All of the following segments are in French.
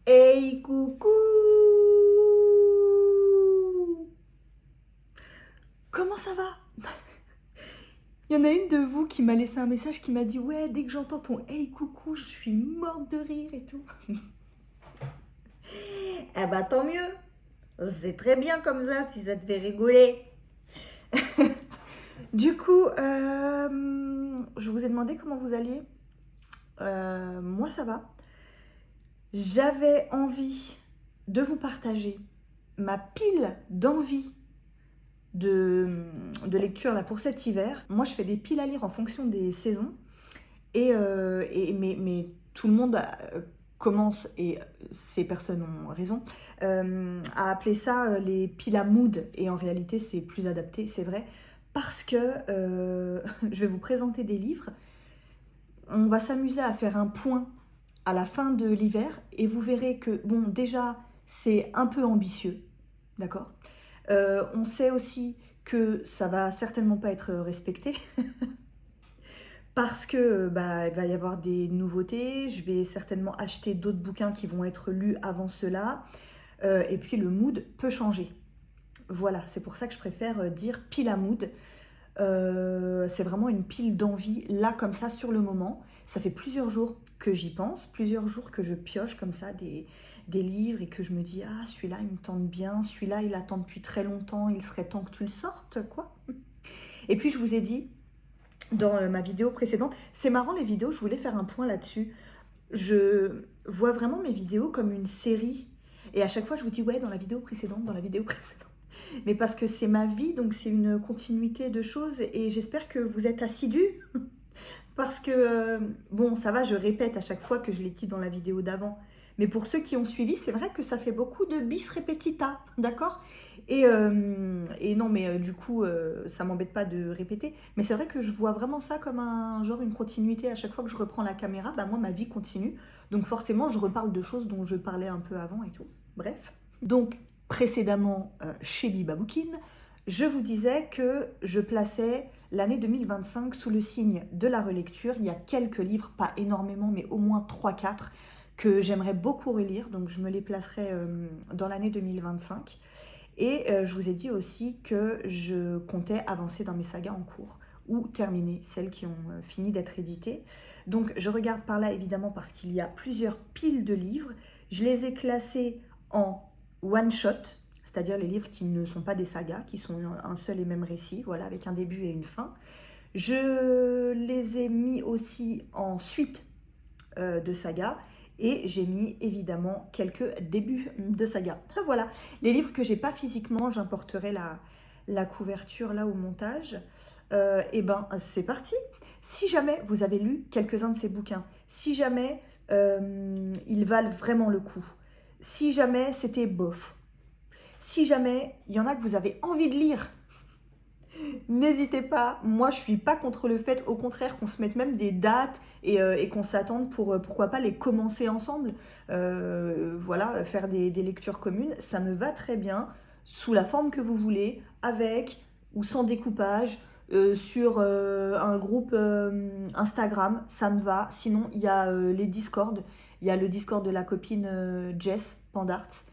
Hey coucou! Comment ça va? Il y en a une de vous qui m'a laissé un message qui m'a dit ouais, dès que j'entends ton hey coucou, je suis morte de rire et tout. Eh bah tant mieux, c'est très bien comme ça si ça te fait rigoler. Du coup, je vous ai demandé comment vous alliez. Moi ça va. J'avais envie de vous partager ma pile d'envie de lecture là, pour cet hiver. Moi je fais des piles à lire en fonction des saisons. Mais tout le monde commence, et ces personnes ont raison, à appeler ça les piles à mood. Et en réalité, c'est plus adapté, c'est vrai, parce que je vais vous présenter des livres. On va s'amuser à faire un point à la fin de l'hiver, et vous verrez que, bon, déjà, c'est un peu ambitieux, d'accord. On sait aussi que ça va certainement pas être respecté. Parce que bah, il va y avoir des nouveautés, je vais certainement acheter d'autres bouquins qui vont être lus avant cela, et puis le mood peut changer. Voilà, c'est pour ça que je préfère dire pile à mood. C'est vraiment une pile d'envie, là comme ça, sur le moment. Ça fait plusieurs jours que j'y pense, plusieurs jours que je pioche comme ça des livres et que je me dis « Ah, celui-là, il me tente bien, celui-là, il attend depuis très longtemps, il serait temps que tu le sortes, quoi. » Et puis je vous ai dit, dans ma vidéo précédente. C'est marrant les vidéos, je voulais faire un point là-dessus. Je vois vraiment mes vidéos comme une série. Et à chaque fois, je vous dis ouais, dans la vidéo précédente, dans la vidéo précédente. Mais parce que c'est ma vie, donc c'est une continuité de choses. Et j'espère que vous êtes assidus. Parce que, bon, ça va, je répète à chaque fois que je l'ai dit dans la vidéo d'avant. Mais pour ceux qui ont suivi, c'est vrai que ça fait beaucoup de bis repetita, d'accord? Et non, mais du coup, ça m'embête pas de répéter. Mais c'est vrai que je vois vraiment ça comme une continuité. À chaque fois que je reprends la caméra, bah moi, ma vie continue. Donc forcément, je reparle de choses dont je parlais un peu avant et tout. Bref. Donc, précédemment, chez Bibaboukine, je vous disais que je plaçais l'année 2025 sous le signe de la relecture. Il y a quelques livres, pas énormément, mais au moins 3-4 que j'aimerais beaucoup relire. Donc je me les placerai dans l'année 2025. Et je vous ai dit aussi que je comptais avancer dans mes sagas en cours ou terminer celles qui ont fini d'être éditées. Donc je regarde par là évidemment parce qu'il y a plusieurs piles de livres. Je les ai classés en one-shot, c'est-à-dire les livres qui ne sont pas des sagas, qui sont un seul et même récit, voilà, avec un début et une fin. Je les ai mis aussi en suite de sagas, et j'ai mis évidemment quelques débuts de saga. Voilà, les livres que j'ai pas physiquement, j'importerai la couverture là au montage. Et ben c'est parti. Si jamais vous avez lu quelques-uns de ces bouquins, si jamais ils valent vraiment le coup, si jamais c'était bof, si jamais il y en a que vous avez envie de lire, n'hésitez pas, moi je suis pas contre le fait, au contraire, qu'on se mette même des dates et qu'on s'attende pour, pourquoi pas, les commencer ensemble. Voilà, faire des lectures communes, ça me va très bien, sous la forme que vous voulez, avec ou sans découpage, sur un groupe Instagram, ça me va. Sinon, il y a les Discord, il y a le Discord de la copine Jess Pandarts,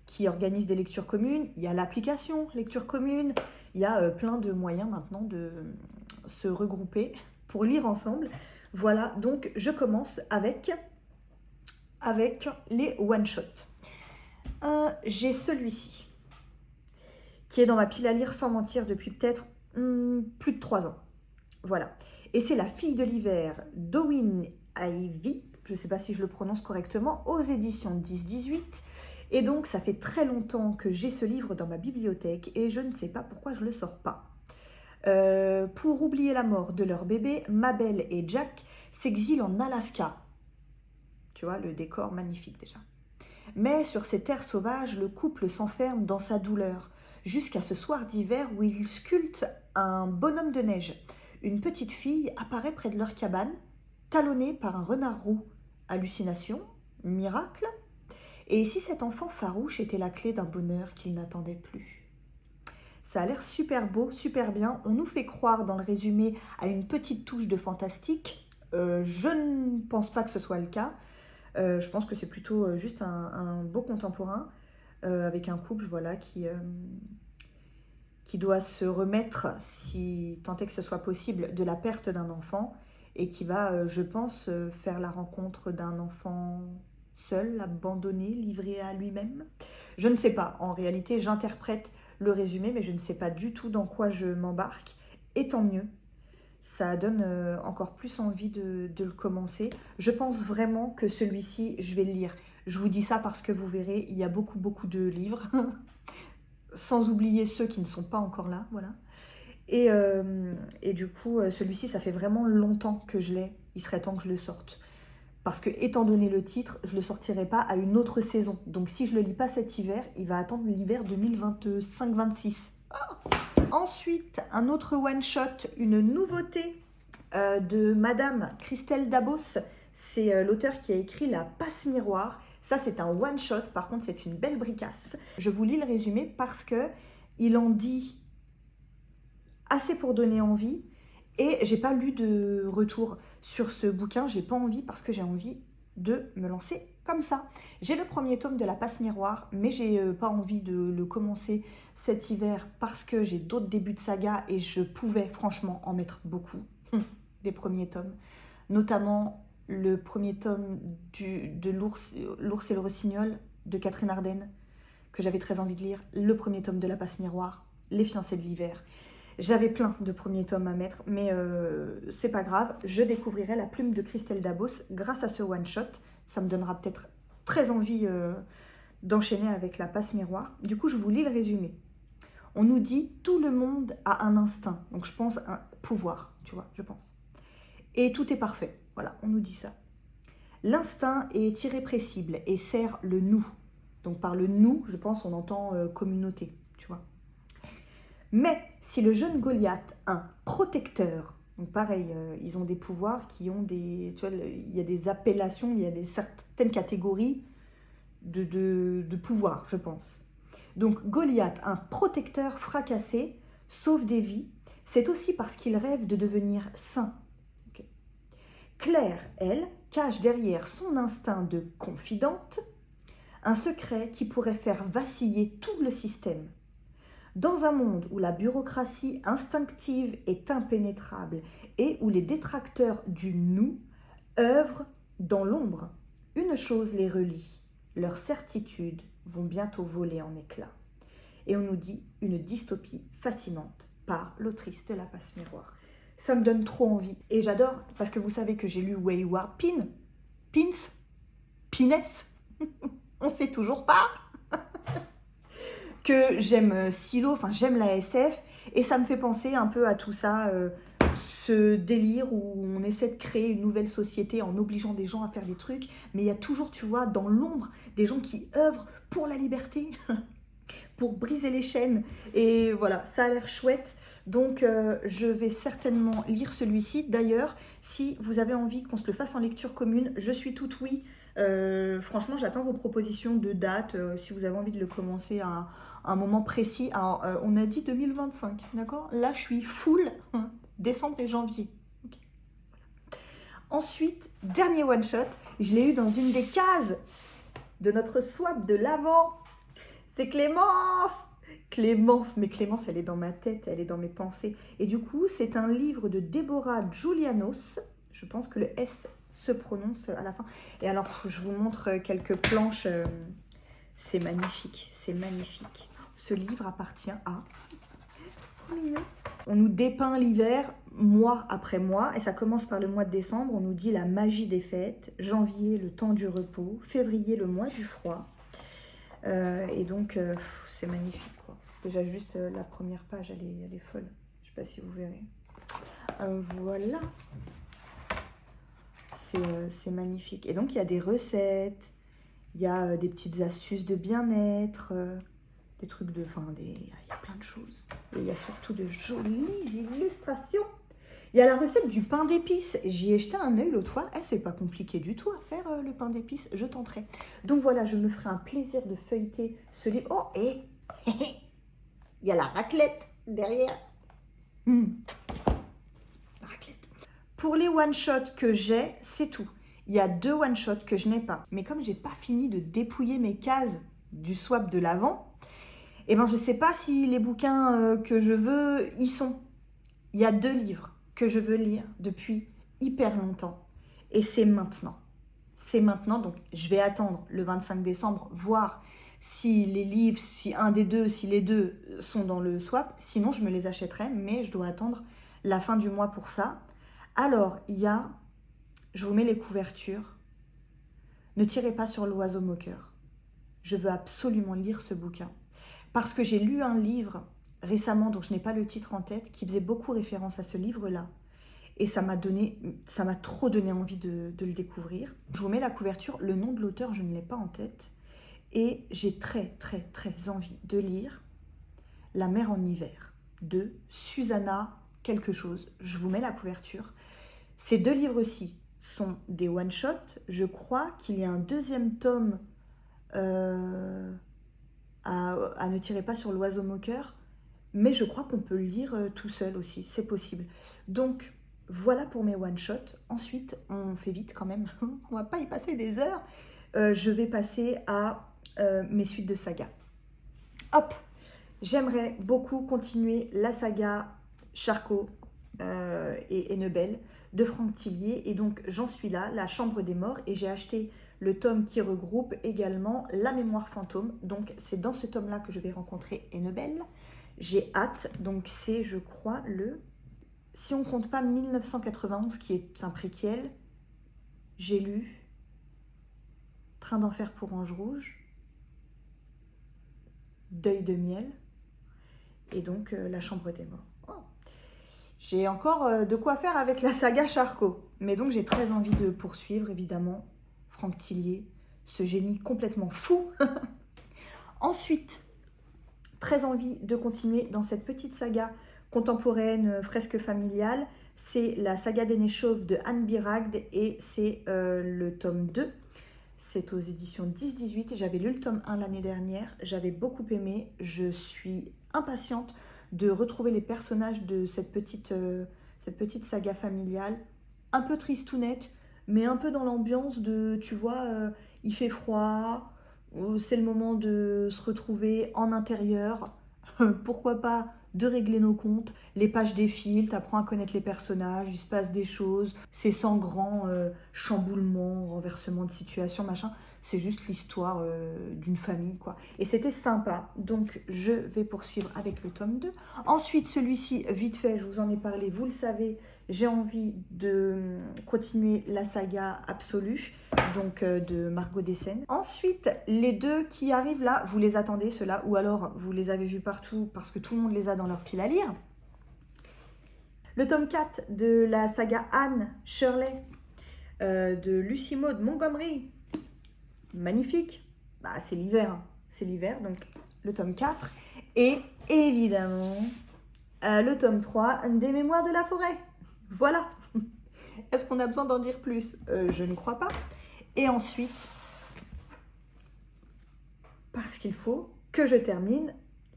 qui organise des lectures communes, il y a l'application lecture commune, il y a plein de moyens maintenant de se regrouper pour lire ensemble. Voilà, donc je commence avec les one-shots. J'ai celui-ci, qui est dans ma pile à lire sans mentir depuis peut-être plus de 3 ans. Voilà. Et c'est La fille de l'hiver d'Owen Ivy, je ne sais pas si je le prononce correctement, aux éditions 10-18. Et donc, ça fait très longtemps que j'ai ce livre dans ma bibliothèque et je ne sais pas pourquoi je ne le sors pas. Pour oublier la mort de leur bébé, Mabel et Jack s'exilent en Alaska. Tu vois, le décor magnifique déjà. Mais sur ces terres sauvages, le couple s'enferme dans sa douleur, jusqu'à ce soir d'hiver où ils sculptent un bonhomme de neige. Une petite fille apparaît près de leur cabane, talonnée par un renard roux. Hallucination? Miracle? Et si cet enfant farouche était la clé d'un bonheur qu'ils n'attendaient plus? Ça a l'air super beau, super bien. On nous fait croire dans le résumé à une petite touche de fantastique. Je ne pense pas que ce soit le cas. Je pense que c'est plutôt juste un beau contemporain avec un couple voilà, qui doit se remettre, si tant est que ce soit possible, de la perte d'un enfant et qui va, je pense, faire la rencontre d'un enfant seul, abandonné, livré à lui-même. Je ne sais pas, en réalité, j'interprète le résumé, mais je ne sais pas du tout dans quoi je m'embarque. Et tant mieux, ça donne encore plus envie de le commencer. Je pense vraiment que celui-ci, je vais le lire. Je vous dis ça parce que vous verrez, il y a beaucoup de livres, sans oublier ceux qui ne sont pas encore là, voilà. Et du coup, celui-ci, ça fait vraiment longtemps que je l'ai. Il serait temps que je le sorte. Parce que, étant donné le titre, je ne le sortirai pas à une autre saison. Donc, si je ne le lis pas cet hiver, il va attendre l'hiver 2025-26. Ensuite, un autre one-shot, une nouveauté de Madame Christelle Dabos. C'est l'auteur qui a écrit La Passe Miroir. Ça, c'est un one-shot. Par contre, c'est une belle bricasse. Je vous lis le résumé parce que il en dit assez pour donner envie. Et j'ai pas lu de retour sur ce bouquin. J'ai pas envie parce que j'ai envie de me lancer comme ça. J'ai le premier tome de La Passe Miroir, mais j'ai pas envie de le commencer cet hiver parce que j'ai d'autres débuts de saga et je pouvais franchement en mettre beaucoup des premiers tomes. Notamment le premier tome de L'Ours et le Rossignol de Catherine Ardenne, que j'avais très envie de lire. Le premier tome de La Passe Miroir, Les Fiancés de l'hiver. J'avais plein de premiers tomes à mettre, mais c'est pas grave. Je découvrirai La Plume de Christelle Dabos grâce à ce one-shot. Ça me donnera peut-être très envie d'enchaîner avec La Passe Miroir. Du coup, je vous lis le résumé. On nous dit « Tout le monde a un instinct ». Donc, je pense un pouvoir, tu vois, je pense. Et tout est parfait. Voilà, on nous dit ça. L'instinct est irrépressible et sert le nous. Donc, par le nous, je pense, on entend communauté, tu vois. Mais si le jeune Goliath, un protecteur, donc pareil, ils ont des pouvoirs qui ont des... Tu vois, il y a des appellations, il y a certaines catégories de pouvoirs, je pense. Donc Goliath, un protecteur fracassé, sauve des vies. C'est aussi parce qu'il rêve de devenir saint. Okay. Claire, elle, cache derrière son instinct de confidente un secret qui pourrait faire vaciller tout le système. Dans un monde où la bureaucratie instinctive est impénétrable et où les détracteurs du nous œuvrent dans l'ombre, une chose les relie, leurs certitudes vont bientôt voler en éclats. Et on nous dit une dystopie fascinante par l'autrice de La Passe Miroir. Ça me donne trop envie. Et j'adore, parce que vous savez que j'ai lu Wayward Pines, on sait toujours pas. Que j'aime Silo, enfin j'aime la SF, et ça me fait penser un peu à tout ça, ce délire où on essaie de créer une nouvelle société en obligeant des gens à faire des trucs, mais il y a toujours, tu vois, dans l'ombre, des gens qui œuvrent pour la liberté, pour briser les chaînes, et voilà, ça a l'air chouette, donc je vais certainement lire celui-ci. D'ailleurs, si vous avez envie qu'on se le fasse en lecture commune, je suis toute oui. Franchement, j'attends vos propositions de date, si vous avez envie de le commencer à un moment précis. Alors, on a dit 2025, d'accord? Là, je suis full décembre et janvier. Okay. Ensuite, dernier one-shot, je l'ai eu dans une des cases de notre swap de l'avant. C'est Clémence! Clémence, mais Clémence, elle est dans ma tête, elle est dans mes pensées. Et du coup, c'est un livre de Deborah Julianos. Je pense que le S se prononce à la fin. Et alors, je vous montre quelques planches. C'est magnifique, c'est magnifique. Ce livre appartient à... On nous dépeint l'hiver, mois après mois, et ça commence par le mois de décembre. On nous dit la magie des fêtes, janvier, le temps du repos, février, le mois du froid. Et donc, c'est magnifique, quoi. Déjà, juste la première page, elle est folle. Je ne sais pas si vous verrez. Voilà. C'est magnifique. Et donc, il y a des recettes, il y a des petites astuces de bien-être, des trucs de... Enfin, il y a plein de choses. Et il y a surtout de jolies illustrations. Il y a la recette du pain d'épices. J'y ai jeté un œil l'autre fois. C'est pas compliqué du tout à faire le pain d'épices. Je tenterai. Donc voilà, je me ferai un plaisir de feuilleter ce livre. Oh, et il y a la raclette. derrière. Raclette. Pour les one-shots que j'ai, c'est tout. Il y a 2 one-shots que je n'ai pas. Mais comme j'ai pas fini de dépouiller mes cases du swap de l'avant, eh ben je sais pas si les bouquins que je veux y sont. Il y a 2 livres que je veux lire depuis hyper longtemps. Et c'est maintenant. C'est maintenant, donc je vais attendre le 25 décembre, voir si les livres, si les deux sont dans le swap. Sinon, je me les achèterai, mais je dois attendre la fin du mois pour ça. Alors, il y a, je vous mets les couvertures. Ne tirez pas sur l'oiseau moqueur. Je veux absolument lire ce bouquin. Parce que j'ai lu un livre récemment, dont je n'ai pas le titre en tête, qui faisait beaucoup référence à ce livre-là. Et ça m'a trop donné envie de le découvrir. Je vous mets la couverture. Le nom de l'auteur, je ne l'ai pas en tête. Et j'ai très envie de lire La mer en hiver de Susanna quelque chose. Je vous mets la couverture. Ces 2 livres-ci sont des one-shots. Je crois qu'il y a un 2e tome à ne tirer pas sur l'oiseau moqueur. Mais je crois qu'on peut le lire tout seul aussi. C'est possible. Donc, voilà pour mes one-shots. Ensuite, on fait vite quand même. On va pas y passer des heures. Je vais passer à mes suites de saga. Hop, j'aimerais beaucoup continuer la saga Charcot et Hennebelle de Franck Tillier. Et donc, j'en suis là, La Chambre des Morts. Et j'ai acheté le tome qui regroupe également La Mémoire fantôme. Donc, c'est dans ce tome-là que je vais rencontrer Hennebelle. J'ai hâte. Donc, c'est, je crois, si on compte pas 1991, qui est un préquel, j'ai lu Train d'enfer pour Ange Rouge, Deuil de miel, et donc La Chambre des Morts. Oh. J'ai encore de quoi faire avec la saga Charcot. Mais donc j'ai très envie de poursuivre, évidemment, Franck Tillier, ce génie complètement fou. Ensuite, très envie de continuer dans cette petite saga contemporaine, fresque familiale. C'est la saga des Nez Chauves de Anne Biragd et c'est le tome 2. C'est aux éditions 10-18. J'avais lu le tome 1 l'année dernière. J'avais beaucoup aimé. Je suis impatiente de retrouver les personnages de cette petite saga familiale. Un peu tristounette, mais un peu dans l'ambiance de, tu vois, il fait froid, c'est le moment de se retrouver en intérieur. Pourquoi pas de régler nos comptes. Les pages défilent, t'apprends à connaître les personnages, il se passe des choses. C'est sans grand chamboulement, renversement de situation, machin. C'est juste l'histoire d'une famille, quoi. Et c'était sympa. Donc, je vais poursuivre avec le tome 2. Ensuite, celui-ci, vite fait, je vous en ai parlé, vous le savez, j'ai envie de continuer la saga absolue, donc de Margot Dessène. Ensuite, les 2 qui arrivent là, vous les attendez, ceux-là, ou alors vous les avez vus partout parce que tout le monde les a dans leur pile à lire. Le tome 4 de la saga Anne Shirley de Lucie Maud Montgomery. Magnifique. Bah, c'est l'hiver, hein. C'est l'hiver, donc le tome 4. Et évidemment, le tome 3 des Mémoires de la forêt. Voilà. Est-ce qu'on a besoin d'en dire plus? Je ne crois pas. Et ensuite, parce qu'il faut que je termine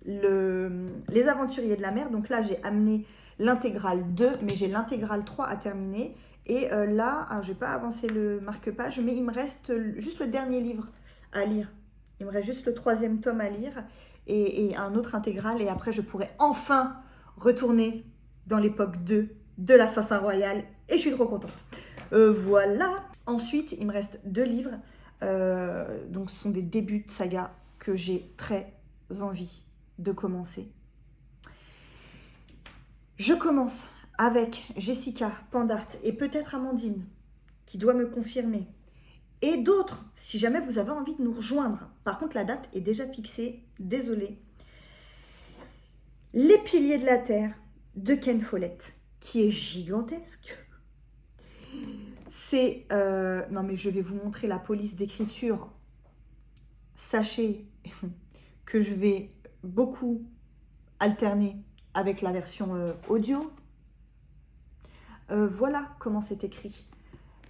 les Aventuriers de la mer. Donc là, j'ai amené l'intégrale 2, mais j'ai l'intégrale 3 à terminer. Et là, je n'ai pas avancé le marque-page, mais il me reste juste le dernier livre à lire. Il me reste juste le 3e tome à lire et un autre intégral. Et après, je pourrai enfin retourner dans l'époque 2 de l'Assassin Royal. Et je suis trop contente. Voilà. Ensuite, il me reste 2 livres. Donc, ce sont des débuts de saga que j'ai très envie de commencer. Je commence avec Jessica Pandart et peut-être Amandine, qui doit me confirmer. Et d'autres, si jamais vous avez envie de nous rejoindre. Par contre, la date est déjà fixée. Désolée. Les Piliers de la Terre de Ken Follett, qui est gigantesque. C'est... non mais je vais vous montrer la police d'écriture. Sachez que je vais beaucoup alterner avec la version audio. Voilà comment c'est écrit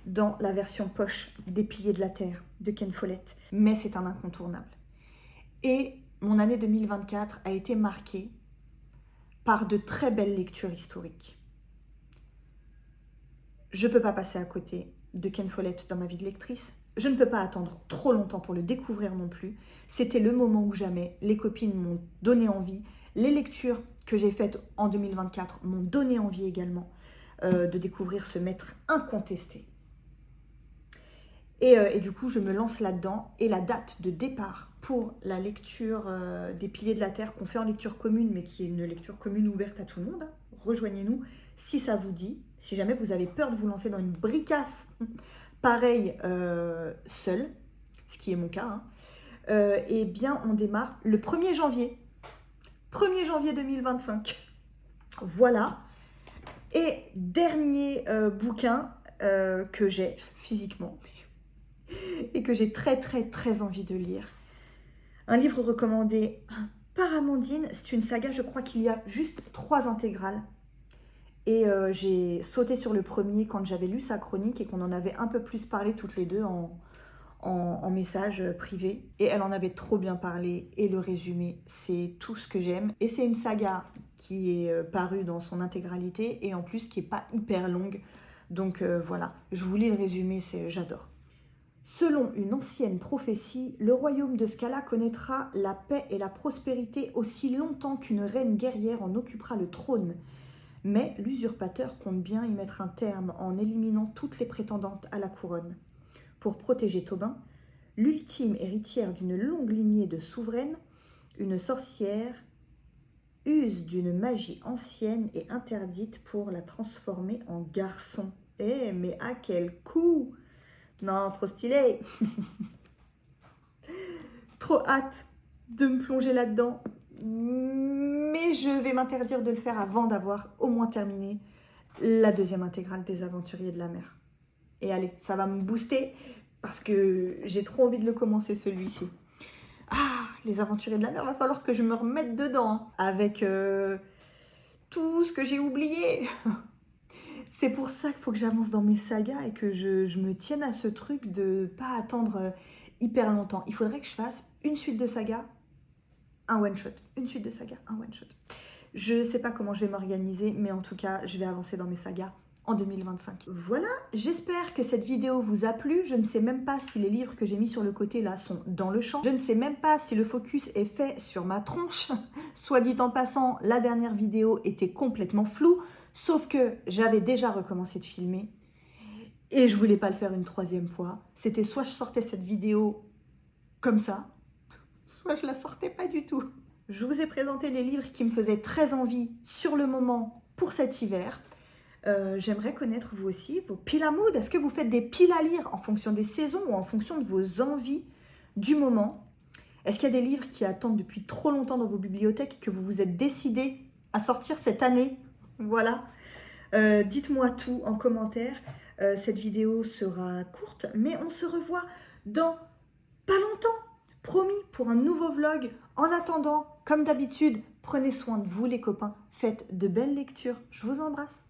dans la version poche des Piliers de la Terre de Ken Follett. Mais c'est un incontournable. Et mon année 2024 a été marquée par de très belles lectures historiques. Je ne peux pas passer à côté de Ken Follett dans ma vie de lectrice. Je ne peux pas attendre trop longtemps pour le découvrir non plus. C'était le moment ou jamais. Les copines m'ont donné envie. Les lectures que j'ai faites en 2024 m'ont donné envie également de découvrir ce maître incontesté. Et du coup, je me lance là-dedans. Et la date de départ pour la lecture des Piliers de la Terre qu'on fait en lecture commune, mais qui est une lecture commune ouverte à tout le monde, rejoignez-nous si ça vous dit. Si jamais vous avez peur de vous lancer dans une bricasse pareil seul, ce qui est mon cas, eh bien on démarre le 1er janvier. 1er janvier 2025. Voilà. Et dernier bouquin que j'ai physiquement et que j'ai très très très envie de lire. Un livre recommandé par Amandine. C'est une saga, je crois qu'il y a juste 3 intégrales. Et j'ai sauté sur le premier quand j'avais lu sa chronique et qu'on en avait un peu plus parlé toutes les deux en message privé. Et elle en avait trop bien parlé et le résumé, c'est tout ce que j'aime. Et c'est une saga qui est parue dans son intégralité et en plus qui n'est pas hyper longue. Donc voilà, je vous lis le résumé, j'adore. Selon une ancienne prophétie, le royaume de Scala connaîtra la paix et la prospérité aussi longtemps qu'une reine guerrière en occupera le trône. Mais l'usurpateur compte bien y mettre un terme en éliminant toutes les prétendantes à la couronne. Pour protéger Tobin, l'ultime héritière d'une longue lignée de souveraines, une sorcière use d'une magie ancienne et interdite pour la transformer en garçon. Eh, mais à quel coup! Non, trop stylé. Trop hâte de me plonger là-dedans. Mais je vais m'interdire de le faire avant d'avoir au moins terminé la 2e intégrale des Aventuriers de la Mer. Et allez, ça va me booster parce que j'ai trop envie de le commencer celui-ci. Ah, les Aventuriers de la Mer, va falloir que je me remette dedans avec tout ce que j'ai oublié. C'est pour ça qu'il faut que j'avance dans mes sagas et que je me tienne à ce truc de ne pas attendre hyper longtemps. Il faudrait que je fasse une suite de sagas, un one-shot. Une suite de sagas, un one-shot. Je ne sais pas comment je vais m'organiser, mais en tout cas, je vais avancer dans mes sagas en 2025. Voilà, j'espère que cette vidéo vous a plu. Je ne sais même pas si les livres que j'ai mis sur le côté là sont dans le champ. Je ne sais même pas si le focus est fait sur ma tronche. Soit dit en passant, la dernière vidéo était complètement floue. Sauf que j'avais déjà recommencé de filmer et je voulais pas le faire une 3e fois. C'était soit je sortais cette vidéo comme ça, soit je la sortais pas du tout. Je vous ai présenté les livres qui me faisaient très envie sur le moment pour cet hiver. J'aimerais connaître vous aussi vos piles à mood. Est-ce que vous faites des piles à lire en fonction des saisons ou en fonction de vos envies du moment? Est-ce qu'il y a des livres qui attendent depuis trop longtemps dans vos bibliothèques que vous vous êtes décidé à sortir cette année? Voilà, dites-moi tout en commentaire. Cette vidéo sera courte, mais on se revoit dans pas longtemps. Promis, pour un nouveau vlog. En attendant, comme d'habitude, prenez soin de vous les copains. Faites de belles lectures. Je vous embrasse.